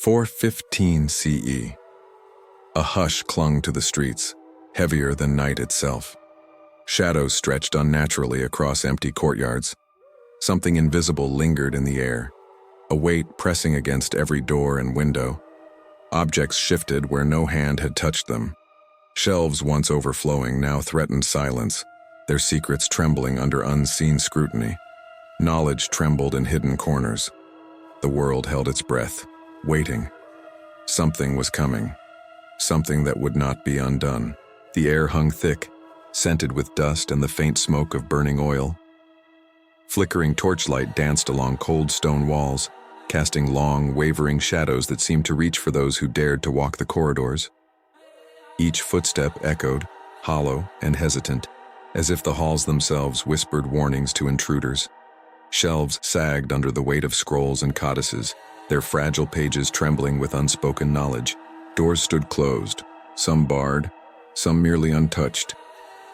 415 CE. A hush clung to the streets, heavier than night itself. Shadows stretched unnaturally across empty courtyards. Something invisible lingered in the air, a weight pressing against every door and window. Objects shifted where no hand had touched them. Shelves once overflowing now threatened silence, their secrets trembling under unseen scrutiny. Knowledge trembled in hidden corners. The world held its breath, waiting. Something was coming, something that would not be undone. The air hung thick, scented with dust and the faint smoke of burning oil. Flickering torchlight danced along cold stone walls, casting long, wavering shadows that seemed to reach for those who dared to walk the corridors. Each footstep echoed, hollow and hesitant, as if the halls themselves whispered warnings to intruders. Shelves sagged under the weight of scrolls and codices, their fragile pages trembling with unspoken knowledge. Doors stood closed, some barred, some merely untouched,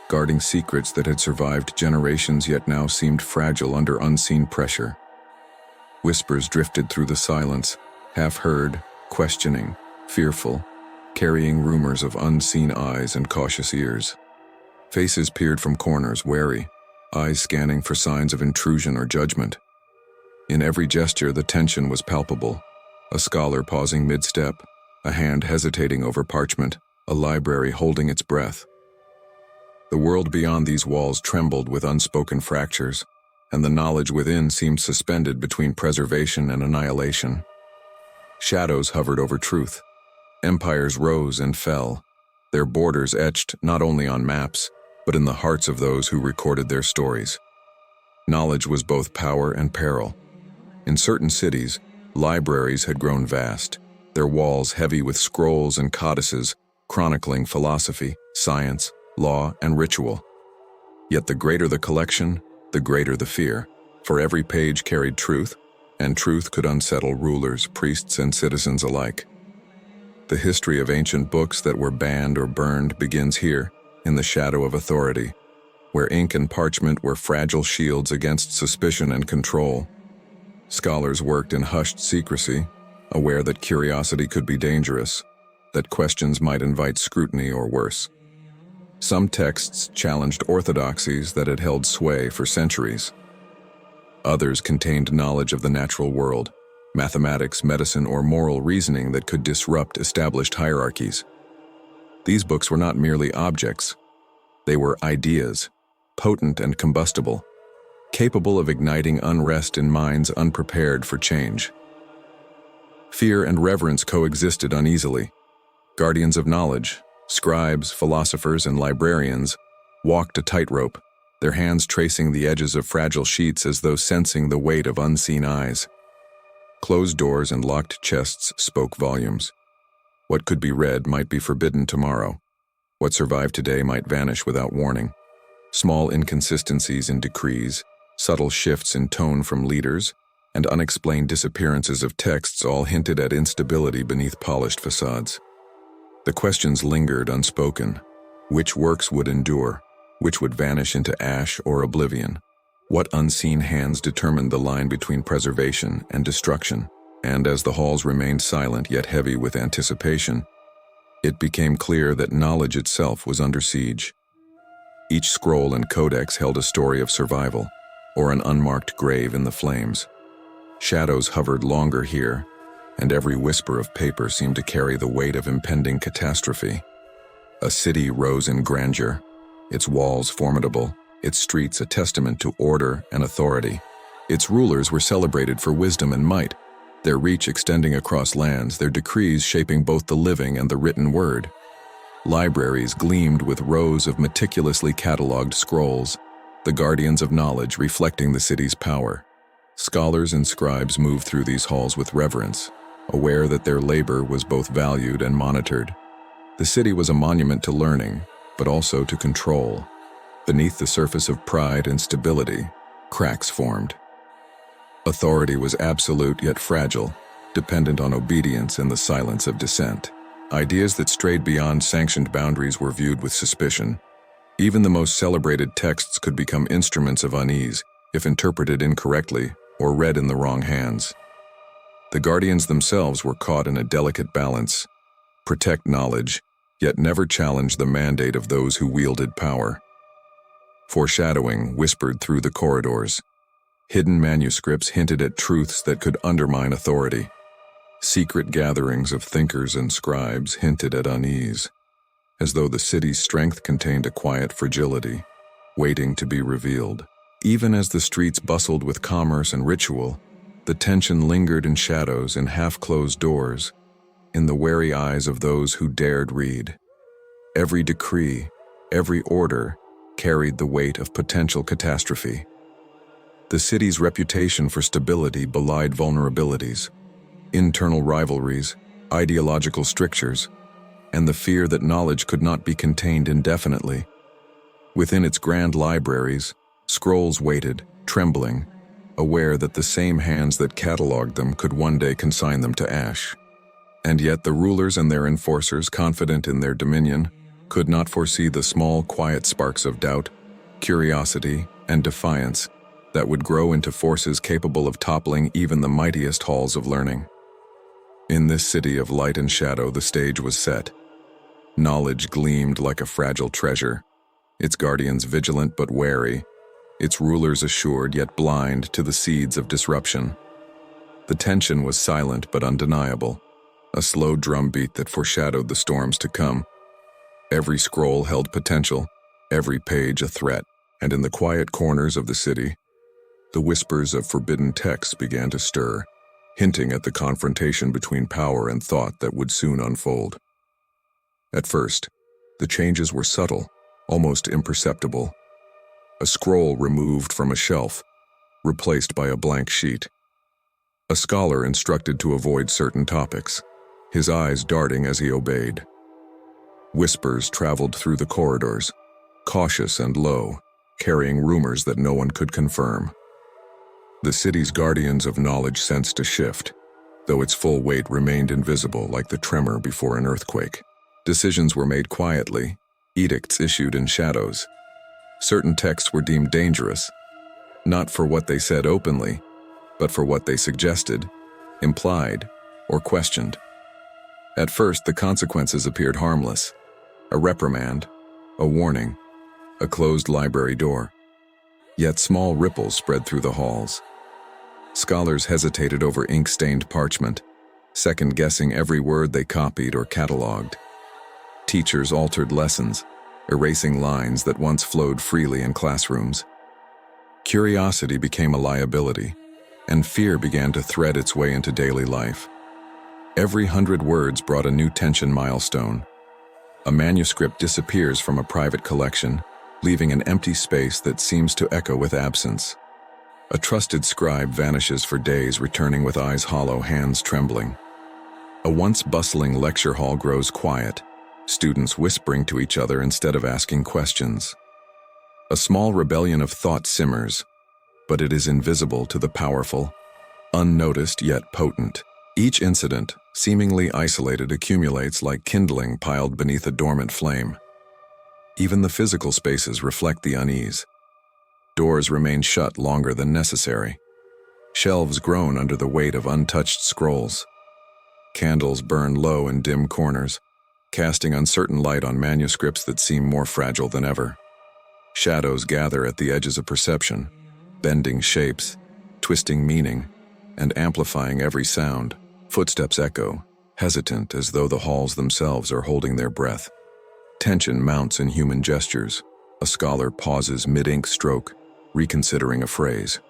guarding secrets that had survived generations yet now seemed fragile under unseen pressure. Whispers drifted through the silence, half-heard, questioning, fearful, carrying rumors of unseen eyes and cautious ears. Faces peered from corners, wary, eyes scanning for signs of intrusion or judgment. In every gesture, the tension was palpable. A scholar pausing mid-step, a hand hesitating over parchment, a library holding its breath. The world beyond these walls trembled with unspoken fractures, and the knowledge within seemed suspended between preservation and annihilation. Shadows hovered over truth. Empires rose and fell, their borders etched not only on maps, but in the hearts of those who recorded their stories. Knowledge was both power and peril. In certain cities, libraries had grown vast, their walls heavy with scrolls and codices chronicling philosophy, science, law, and ritual. Yet the greater the collection, the greater the fear, for every page carried truth, and truth could unsettle rulers, priests, and citizens alike. The history of ancient books that were banned or burned begins here, in the shadow of authority, where ink and parchment were fragile shields against suspicion and control. Scholars worked in hushed secrecy, aware that curiosity could be dangerous, that questions might invite scrutiny or worse. Some texts challenged orthodoxies that had held sway for centuries. Others contained knowledge of the natural world, mathematics, medicine, or moral reasoning that could disrupt established hierarchies. These books were not merely objects. They were ideas, potent and combustible, capable of igniting unrest in minds unprepared for change. Fear and reverence coexisted uneasily. Guardians of knowledge, scribes, philosophers, and librarians walked a tightrope, their hands tracing the edges of fragile sheets as though sensing the weight of unseen eyes. Closed doors and locked chests spoke volumes. What could be read might be forbidden tomorrow. What survived today might vanish without warning. Small inconsistencies in decrees, subtle shifts in tone from leaders, and unexplained disappearances of texts all hinted at instability beneath polished facades. The questions lingered unspoken. Which works would endure? Which would vanish into ash or oblivion? What unseen hands determined the line between preservation and destruction? And as the halls remained silent yet heavy with anticipation, it became clear that knowledge itself was under siege. Each scroll and codex held a story of survival, or an unmarked grave in the flames. Shadows hovered longer here, and every whisper of paper seemed to carry the weight of impending catastrophe. A city rose in grandeur, its walls formidable, its streets a testament to order and authority. Its rulers were celebrated for wisdom and might, their reach extending across lands, their decrees shaping both the living and the written word. Libraries gleamed with rows of meticulously catalogued scrolls, the guardians of knowledge reflecting the city's power. Scholars and scribes moved through these halls with reverence, aware that their labor was both valued and monitored. The city was a monument to learning, but also to control. Beneath the surface of pride and stability, cracks formed. Authority was absolute yet fragile, dependent on obedience and the silence of dissent. Ideas that strayed beyond sanctioned boundaries were viewed with suspicion. Even the most celebrated texts could become instruments of unease if interpreted incorrectly or read in the wrong hands. The guardians themselves were caught in a delicate balance: protect knowledge, yet never challenge the mandate of those who wielded power. Foreshadowing whispered through the corridors. Hidden manuscripts hinted at truths that could undermine authority. Secret gatherings of thinkers and scribes hinted at unease, as though the city's strength contained a quiet fragility, waiting to be revealed. Even as the streets bustled with commerce and ritual, the tension lingered in shadows and half-closed doors, in the wary eyes of those who dared read. Every decree, every order, carried the weight of potential catastrophe. The city's reputation for stability belied vulnerabilities, internal rivalries, ideological strictures, and the fear that knowledge could not be contained indefinitely. Within its grand libraries, scrolls waited, trembling, aware that the same hands that catalogued them could one day consign them to ash. And yet the rulers and their enforcers, confident in their dominion, could not foresee the small, quiet sparks of doubt, curiosity, and defiance that would grow into forces capable of toppling even the mightiest halls of learning. In this city of light and shadow, the stage was set. Knowledge gleamed like a fragile treasure, its guardians vigilant but wary, its rulers assured yet blind to the seeds of disruption. The tension was silent but undeniable, a slow drumbeat that foreshadowed the storms to come. Every scroll held potential, every page a threat, and in the quiet corners of the city, the whispers of forbidden texts began to stir, hinting at the confrontation between power and thought that would soon unfold. At first, the changes were subtle, almost imperceptible. A scroll removed from a shelf, replaced by a blank sheet. A scholar instructed to avoid certain topics, his eyes darting as he obeyed. Whispers traveled through the corridors, cautious and low, carrying rumors that no one could confirm. The city's guardians of knowledge sensed a shift, though its full weight remained invisible like the tremor before an earthquake. Decisions were made quietly, edicts issued in shadows. Certain texts were deemed dangerous, not for what they said openly, but for what they suggested, implied, or questioned. At first, the consequences appeared harmless: a reprimand, a warning, a closed library door. Yet small ripples spread through the halls. Scholars hesitated over ink-stained parchment, second-guessing every word they copied or catalogued. Teachers altered lessons, erasing lines that once flowed freely in classrooms. Curiosity became a liability, and fear began to thread its way into daily life. Every 100 words brought a new tension milestone. A manuscript disappears from a private collection, leaving an empty space that seems to echo with absence. A trusted scribe vanishes for days, returning with eyes hollow, hands trembling. A once bustling lecture hall grows quiet, students whispering to each other instead of asking questions. A small rebellion of thought simmers, but it is invisible to the powerful, unnoticed yet potent. Each incident, seemingly isolated, accumulates like kindling piled beneath a dormant flame. Even the physical spaces reflect the unease. Doors remain shut longer than necessary. Shelves groan under the weight of untouched scrolls. Candles burn low in dim corners, casting uncertain light on manuscripts that seem more fragile than ever. Shadows gather at the edges of perception, bending shapes, twisting meaning, and amplifying every sound. Footsteps echo, hesitant as though the halls themselves are holding their breath. Tension mounts in human gestures. A scholar pauses mid-ink stroke, reconsidering a phrase.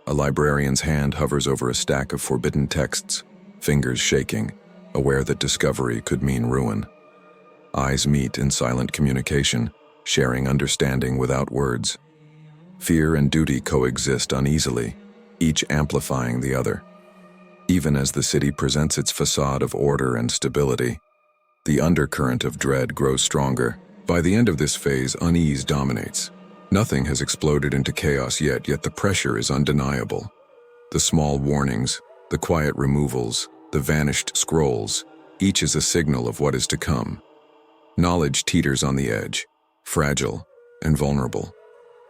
A librarian's hand hovers over a stack of forbidden texts, fingers shaking, aware that discovery could mean ruin. Eyes meet in silent communication, sharing understanding without words. Fear and duty coexist uneasily, each amplifying the other. Even as the city presents its facade of order and stability, the undercurrent of dread grows stronger. By the end of this phase, unease dominates. Nothing has exploded into chaos yet the pressure is undeniable. The small warnings, the quiet removals, the vanished scrolls, each is a signal of what is to come. Knowledge teeters on the edge, fragile and vulnerable.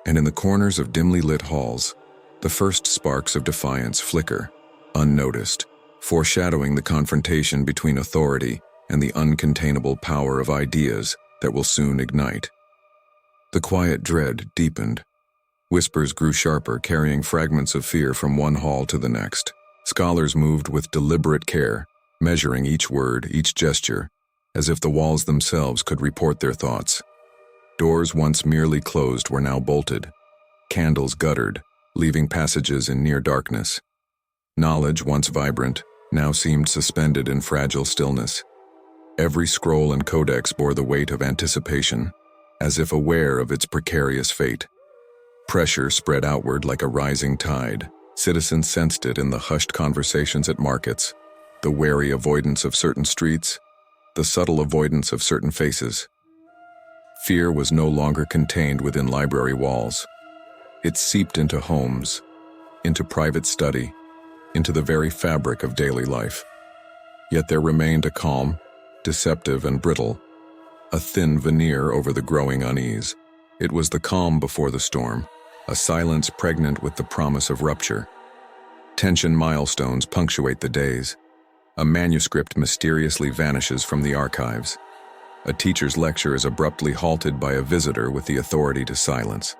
And in the corners of dimly lit halls, the first sparks of defiance flicker, unnoticed, foreshadowing the confrontation between authority and the uncontainable power of ideas that will soon ignite. The quiet dread deepened. Whispers grew sharper, carrying fragments of fear from one hall to the next. Scholars moved with deliberate care, measuring each word, each gesture, as if the walls themselves could report their thoughts. Doors once merely closed were now bolted. Candles guttered, leaving passages in near darkness. Knowledge, once vibrant, now seemed suspended in fragile stillness. Every scroll and codex bore the weight of anticipation, as if aware of its precarious fate. Pressure spread outward like a rising tide. Citizens sensed it in the hushed conversations at markets, the wary avoidance of certain streets, the subtle avoidance of certain faces. Fear was no longer contained within library walls. It seeped into homes, into private study, into the very fabric of daily life. Yet there remained a calm, deceptive and brittle, a thin veneer over the growing unease. It was the calm before the storm, a silence pregnant with the promise of rupture. Tension milestones punctuate the days. A manuscript mysteriously vanishes from the archives. A teacher's lecture is abruptly halted by a visitor with the authority to silence.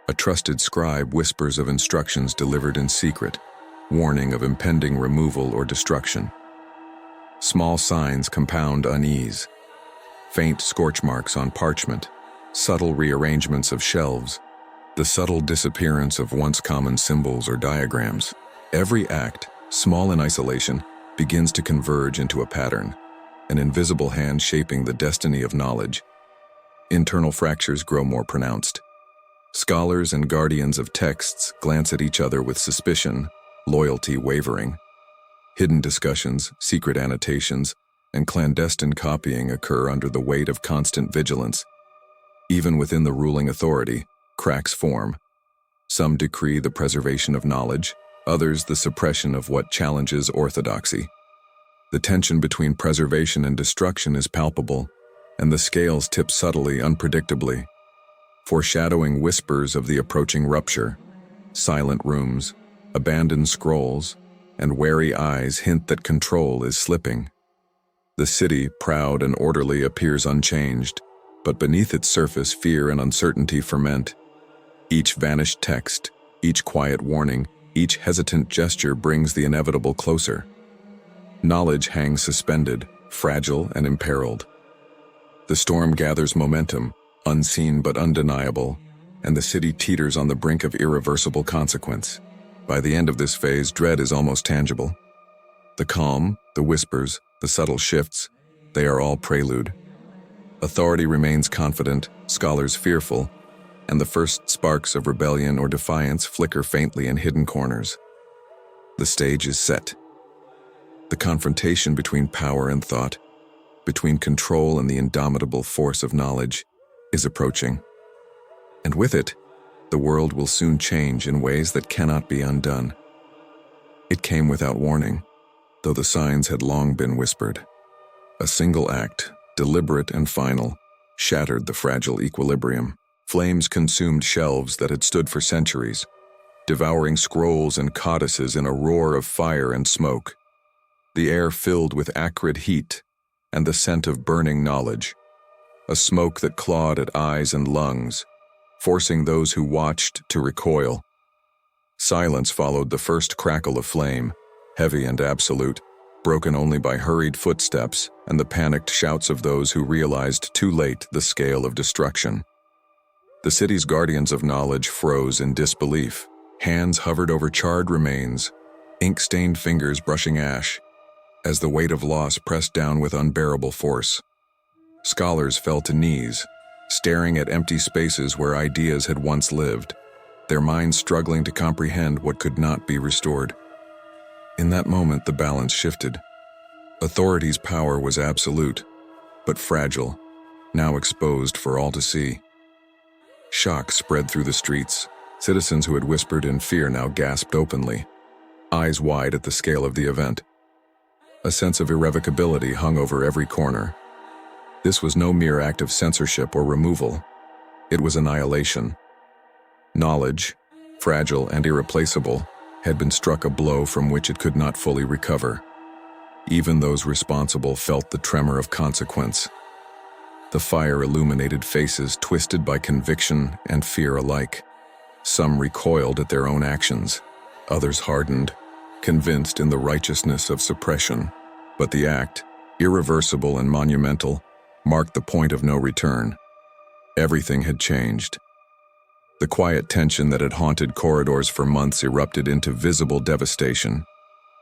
A trusted scribe whispers of instructions delivered in secret, warning of impending removal or destruction. Small signs compound unease. Faint scorch marks on parchment, subtle rearrangements of shelves, the subtle disappearance of once common symbols or diagrams. Every act, small in isolation, begins to converge into a pattern, an invisible hand shaping the destiny of knowledge. Internal fractures grow more pronounced. Scholars and guardians of texts glance at each other with suspicion, loyalty wavering. Hidden discussions, secret annotations, and clandestine copying occur under the weight of constant vigilance. Even within the ruling authority, cracks form. Some decree the preservation of knowledge, others the suppression of what challenges orthodoxy. The tension between preservation and destruction is palpable, and the scales tip subtly, unpredictably, foreshadowing whispers of the approaching rupture. Silent rooms, abandoned scrolls, and wary eyes hint that control is slipping. The city, proud and orderly, appears unchanged, but beneath its surface fear and uncertainty ferment. Each vanished text, each quiet warning, each hesitant gesture brings the inevitable closer. Knowledge hangs suspended, fragile and imperiled. The storm gathers momentum, unseen but undeniable, and the city teeters on the brink of irreversible consequence. By the end of this phase, dread is almost tangible. The calm, the whispers, the subtle shifts, they are all prelude. Authority remains confident, scholars fearful, and the first sparks of rebellion or defiance flicker faintly in hidden corners. The stage is set. The confrontation between power and thought, between control and the indomitable force of knowledge, is approaching. And with it, the world will soon change in ways that cannot be undone. It came without warning, though the signs had long been whispered. A single act, deliberate and final, shattered the fragile equilibrium. Flames consumed shelves that had stood for centuries, devouring scrolls and codices in a roar of fire and smoke. The air filled with acrid heat and the scent of burning knowledge, a smoke that clawed at eyes and lungs, forcing those who watched to recoil. Silence followed the first crackle of flame, heavy and absolute, broken only by hurried footsteps and the panicked shouts of those who realized too late the scale of destruction. The city's guardians of knowledge froze in disbelief. Hands hovered over charred remains, ink-stained fingers brushing ash, as the weight of loss pressed down with unbearable force. Scholars fell to knees, staring at empty spaces where ideas had once lived, their minds struggling to comprehend what could not be restored. In that moment, the balance shifted. Authority's power was absolute, but fragile, now exposed for all to see. Shock spread through the streets. Citizens who had whispered in fear now gasped openly, eyes wide at the scale of the event. A sense of irrevocability hung over every corner. This was no mere act of censorship or removal. It was annihilation. Knowledge, fragile and irreplaceable, had been struck a blow from which it could not fully recover. Even those responsible felt the tremor of consequence. The fire illuminated faces twisted by conviction and fear alike. Some recoiled at their own actions, others hardened, convinced in the righteousness of suppression. But the act, irreversible and monumental, marked the point of no return. Everything had changed. The quiet tension that had haunted corridors for months erupted into visible devastation.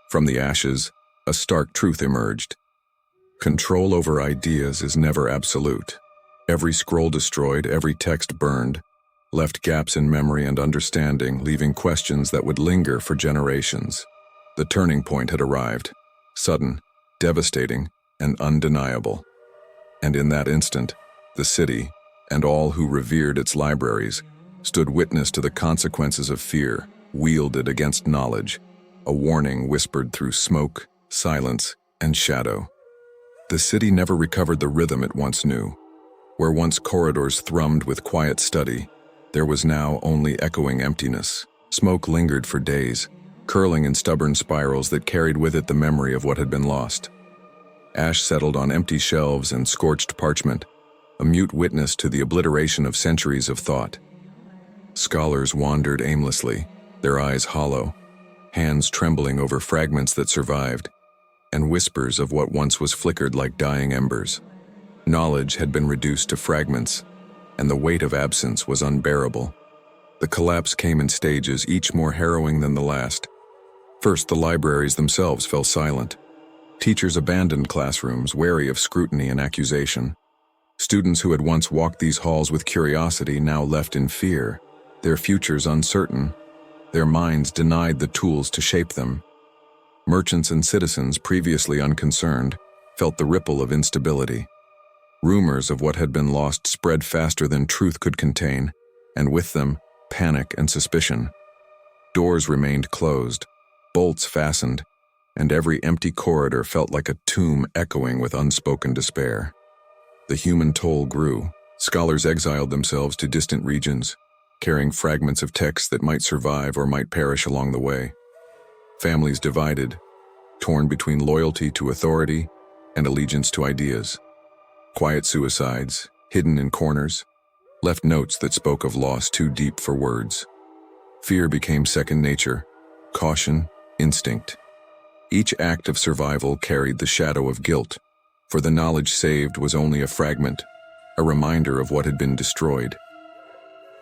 From the ashes, a stark truth emerged. Control over ideas is never absolute. Every scroll destroyed, every text burned, left gaps in memory and understanding, leaving questions that would linger for generations. The turning point had arrived, sudden, devastating, and undeniable. And in that instant, the city, and all who revered its libraries, stood witness to the consequences of fear, wielded against knowledge, a warning whispered through smoke, silence, and shadow. The city never recovered the rhythm it once knew. Where once corridors thrummed with quiet study, there was now only echoing emptiness. Smoke lingered for days, curling in stubborn spirals that carried with it the memory of what had been lost. Ash settled on empty shelves and scorched parchment, a mute witness to the obliteration of centuries of thought. Scholars wandered aimlessly, their eyes hollow, hands trembling over fragments that survived, and whispers of what once was flickered like dying embers. Knowledge had been reduced to fragments, and the weight of absence was unbearable. The collapse came in stages, each more harrowing than the last. First, the libraries themselves fell silent. Teachers abandoned classrooms, wary of scrutiny and accusation. Students who had once walked these halls with curiosity now left in fear, their futures uncertain, their minds denied the tools to shape them. Merchants and citizens, previously unconcerned, felt the ripple of instability. Rumors of what had been lost spread faster than truth could contain, and with them, panic and suspicion. Doors remained closed, bolts fastened, and every empty corridor felt like a tomb echoing with unspoken despair. The human toll grew. Scholars exiled themselves to distant regions, carrying fragments of texts that might survive or might perish along the way. Families divided, torn between loyalty to authority and allegiance to ideas. Quiet suicides, hidden in corners, left notes that spoke of loss too deep for words. Fear became second nature, caution, instinct. Each act of survival carried the shadow of guilt, for the knowledge saved was only a fragment, a reminder of what had been destroyed.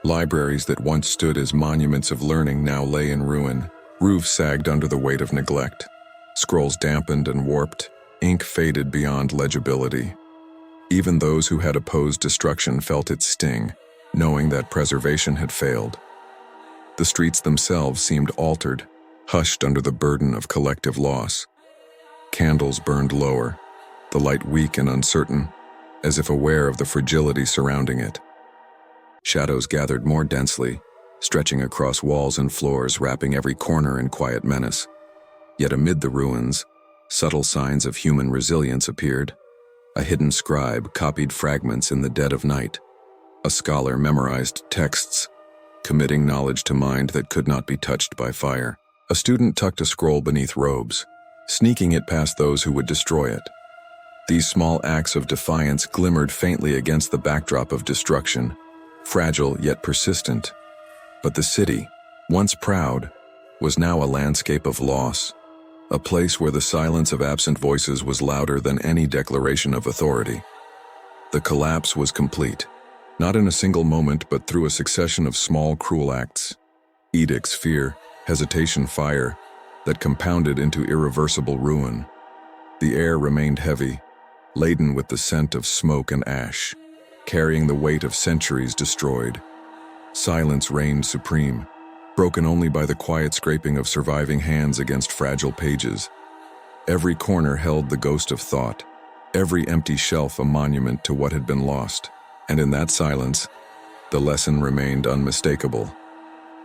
Libraries that once stood as monuments of learning now lay in ruin. Roofs sagged under the weight of neglect. Scrolls dampened and warped, ink faded beyond legibility. Even those who had opposed destruction felt its sting, knowing that preservation had failed. The streets themselves seemed altered, hushed under the burden of collective loss. Candles burned lower, the light weak and uncertain, as if aware of the fragility surrounding it. Shadows gathered more densely, stretching across walls and floors, wrapping every corner in quiet menace. Yet amid the ruins, subtle signs of human resilience appeared. A hidden scribe copied fragments in the dead of night. A scholar memorized texts, committing knowledge to mind that could not be touched by fire. A student tucked a scroll beneath robes, sneaking it past those who would destroy it. These small acts of defiance glimmered faintly against the backdrop of destruction, fragile yet persistent. But the city, once proud, was now a landscape of loss, a place where the silence of absent voices was louder than any declaration of authority. The collapse was complete, not in a single moment but through a succession of small, cruel acts. Edicts, fear, hesitation, fire, that compounded into irreversible ruin. The air remained heavy, laden with the scent of smoke and ash, carrying the weight of centuries destroyed. Silence reigned supreme, broken only by the quiet scraping of surviving hands against fragile pages. Every corner held the ghost of thought, every empty shelf a monument to what had been lost. And in that silence, the lesson remained unmistakable.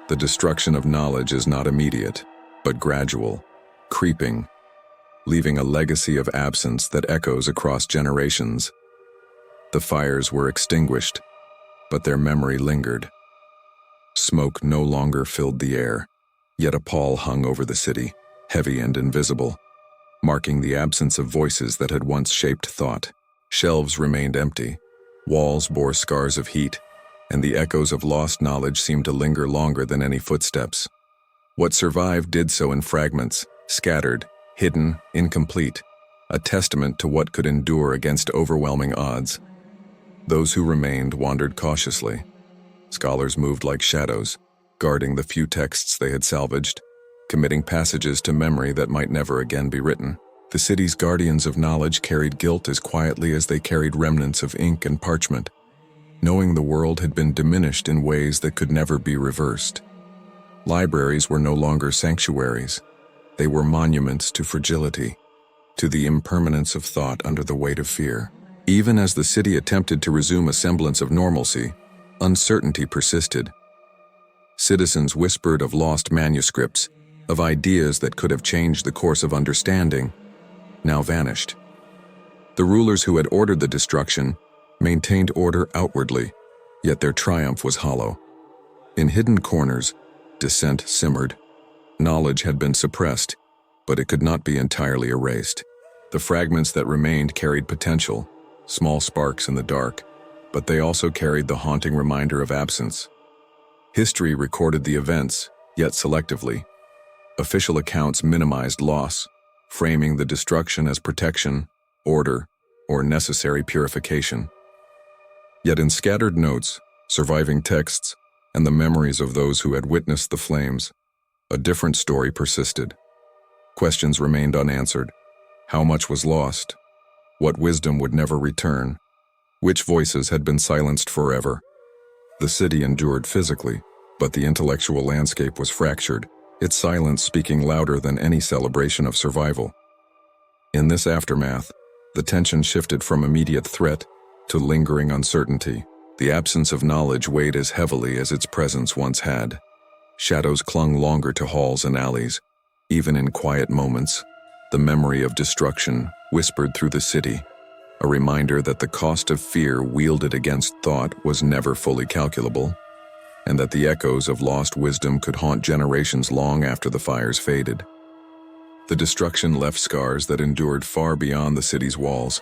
The destruction of knowledge is not immediate, but gradual, creeping, leaving a legacy of absence that echoes across generations. The fires were extinguished, but their memory lingered. Smoke no longer filled the air, Yet a pall hung over the city, heavy and invisible, marking the absence of voices that had once shaped thought. Shelves remained empty, walls bore scars of heat, and the echoes of lost knowledge seemed to linger longer than any footsteps. What survived did so in fragments, scattered, hidden, incomplete, a testament to what could endure against overwhelming odds. Those who remained wandered cautiously. Scholars moved like shadows, guarding the few texts they had salvaged, committing passages to memory that might never again be written. The city's guardians of knowledge carried guilt as quietly as they carried remnants of ink and parchment, knowing the world had been diminished in ways that could never be reversed. Libraries were no longer sanctuaries. They were monuments to fragility, to the impermanence of thought under the weight of fear. Even as the city attempted to resume a semblance of normalcy, uncertainty persisted. Citizens whispered of lost manuscripts, of ideas that could have changed the course of understanding, now vanished. The rulers who had ordered the destruction maintained order outwardly, yet their triumph was hollow. In hidden corners, dissent simmered. Knowledge had been suppressed, but it could not be entirely erased. The fragments that remained carried potential, small sparks in the dark, but they also carried the haunting reminder of absence. History recorded the events, yet selectively. Official accounts minimized loss, framing the destruction as protection, order, or necessary purification. Yet in scattered notes, surviving texts, and the memories of those who had witnessed the flames, a different story persisted. Questions remained unanswered. How much was lost? What wisdom would never return? Which voices had been silenced forever? The city endured physically, but the intellectual landscape was fractured, its silence speaking louder than any celebration of survival. In this aftermath, the tension shifted from immediate threat to lingering uncertainty. The absence of knowledge weighed as heavily as its presence once had. Shadows clung longer to halls and alleys. Even in quiet moments, the memory of destruction whispered through the city, a reminder that the cost of fear wielded against thought was never fully calculable, and that the echoes of lost wisdom could haunt generations long after the fires faded. The destruction left scars that endured far beyond the city's walls.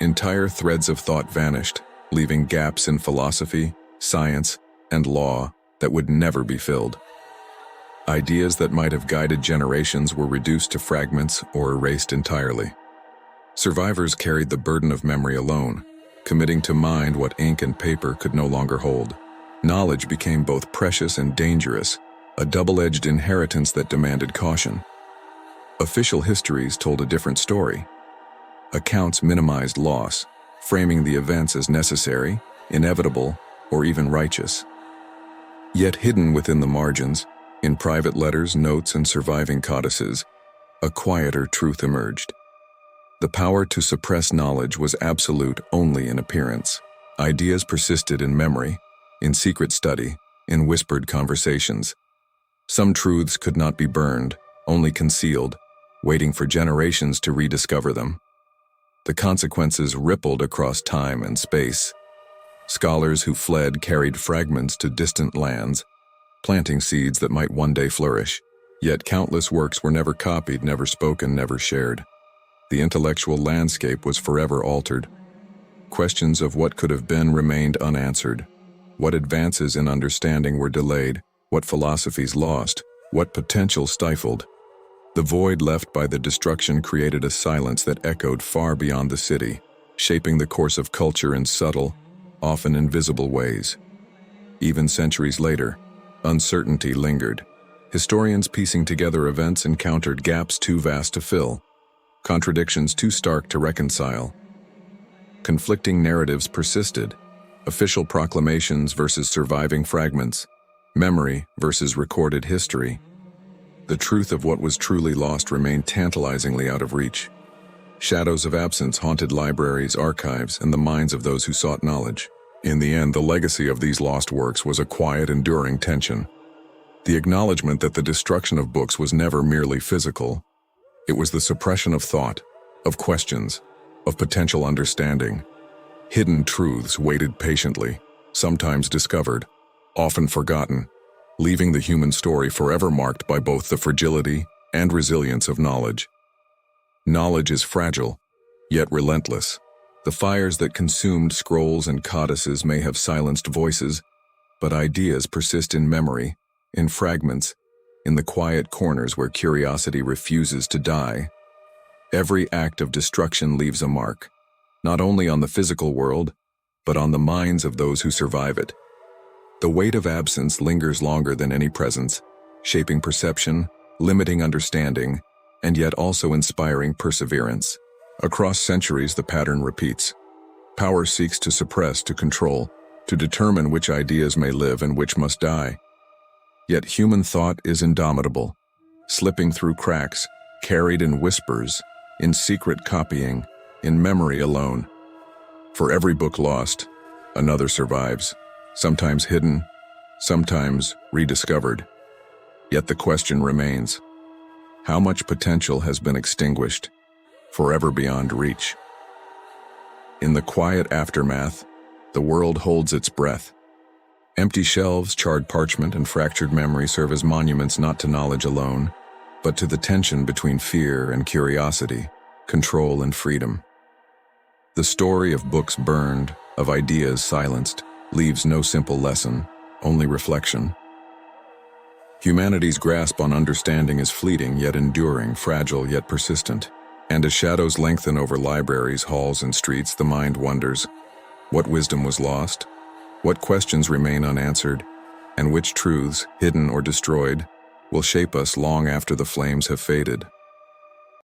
Entire threads of thought vanished, leaving gaps in philosophy, science, and law that would never be filled. Ideas that might have guided generations were reduced to fragments or erased entirely. Survivors carried the burden of memory alone, committing to mind what ink and paper could no longer hold. Knowledge became both precious and dangerous, a double-edged inheritance that demanded caution. Official histories told a different story. Accounts minimized loss, framing the events as necessary, inevitable, or even righteous. Yet hidden within the margins, in private letters, notes, and surviving codices, a quieter truth emerged. The power to suppress knowledge was absolute only in appearance. Ideas persisted in memory, in secret study, in whispered conversations. Some truths could not be burned, only concealed, waiting for generations to rediscover them. The consequences rippled across time and space. Scholars who fled carried fragments to distant lands, planting seeds that might one day flourish. Yet countless works were never copied, never spoken, never shared. The intellectual landscape was forever altered. Questions of what could have been remained unanswered. What advances in understanding were delayed, what philosophies lost, what potential stifled. The void left by the destruction created a silence that echoed far beyond the city, shaping the course of culture in subtle, often invisible ways. Even centuries later, uncertainty lingered. Historians piecing together events encountered gaps too vast to fill, contradictions too stark to reconcile. Conflicting narratives persisted, official proclamations versus surviving fragments, memory versus recorded history. The truth of what was truly lost remained tantalizingly out of reach. Shadows of absence haunted libraries, archives, and the minds of those who sought knowledge. In the end, the legacy of these lost works was a quiet, enduring tension. The acknowledgement that the destruction of books was never merely physical. It was the suppression of thought, of questions, of potential understanding. Hidden truths waited patiently, sometimes discovered, often forgotten. leaving the human story forever marked by both the fragility and resilience of knowledge. Knowledge is fragile, yet relentless. The fires that consumed scrolls and codices may have silenced voices, but ideas persist in memory, in fragments, in the quiet corners where curiosity refuses to die. Every act of destruction leaves a mark, not only on the physical world, but on the minds of those who survive it. The weight of absence lingers longer than any presence, shaping perception, limiting understanding, and yet also inspiring perseverance. Across centuries, the pattern repeats. Power seeks to suppress, to control, to determine which ideas may live and which must die. Yet human thought is indomitable, slipping through cracks, carried in whispers, in secret copying, in memory alone. For every book lost, another survives, sometimes hidden, sometimes rediscovered. Yet the question remains: how much potential has been extinguished, forever beyond reach? In the quiet aftermath, the world holds its breath. Empty shelves, charred parchment, and fractured memory serve as monuments not to knowledge alone, but to the tension between fear and curiosity, control and freedom. The story of books burned, of ideas silenced, leaves no simple lesson, only reflection. Humanity's grasp on understanding is fleeting yet enduring, fragile yet persistent. And as shadows lengthen over libraries, halls, and streets, the mind wonders: what wisdom was lost? What questions remain unanswered? And which truths, hidden or destroyed, will shape us long after the flames have faded?